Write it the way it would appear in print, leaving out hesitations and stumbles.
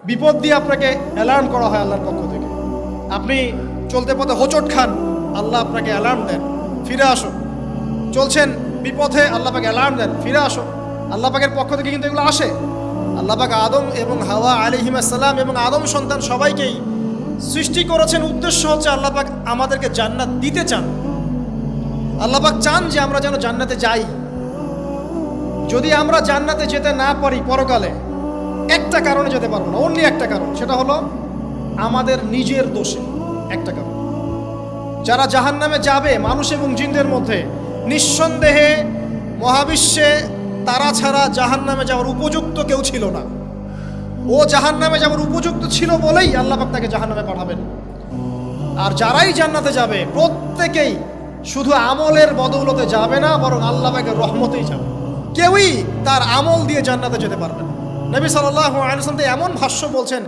বিপদ দিয়ে আপনাকে অ্যালার্ম করা হয় আল্লাহর পক্ষ থেকে। আপনি চলতে পথে হোঁচট খান, আল্লাহ আপনাকে অ্যালার্ম দেন, ফিরে আসো। চলছেন বিপথে, আল্লাহ পাক অ্যালার্ম দেন, ফিরে আসো। আল্লাহ পাকের পক্ষ থেকে কিন্তু এগুলো আসে। আল্লাহ পাক আদম এবং হাওয়া আলাইহিস সালাম এবং আদম সন্তান সবাইকেই সৃষ্টি করেছেন। উদ্দেশ্য হচ্ছে আল্লাহ পাক আমাদেরকে জান্নাত দিতে চান। আল্লাহ পাক চান যে আমরা যেন জান্নাতে যাই। যদি আমরা জান্নাতে যেতে না পারি পরকালে, একটা কারণে যেতে পারবো না, অনলি একটা কারণ, সেটা হলো আমাদের নিজের দোষে। একটা কারণ, যারা জাহান্নামে যাবে মানুষ এবং জিনদের মধ্যে, নিঃসন্দেহে মহাবিশ্বে তারা ছাড়া জাহান্নামে যাওয়ার উপযুক্ত কেউ ছিল না। ও জাহান্নামে যাওয়ার উপযুক্ত ছিল বলেই আল্লাহ পাক তাকে জাহান্নামে পাঠাবেন। আর যারাই জান্নাতে যাবে প্রত্যেকেই শুধু আমলের বদৌলতে যাবে না, বরং আল্লাহ পাকের রহমতেই যাবে। কেউই তার আমল দিয়ে জান্নাতে যেতে পারবে না। নবী সাল্লাল্লাহু আলাইহি ওয়াসাল্লাম এমন ভাষ্য বলছেন,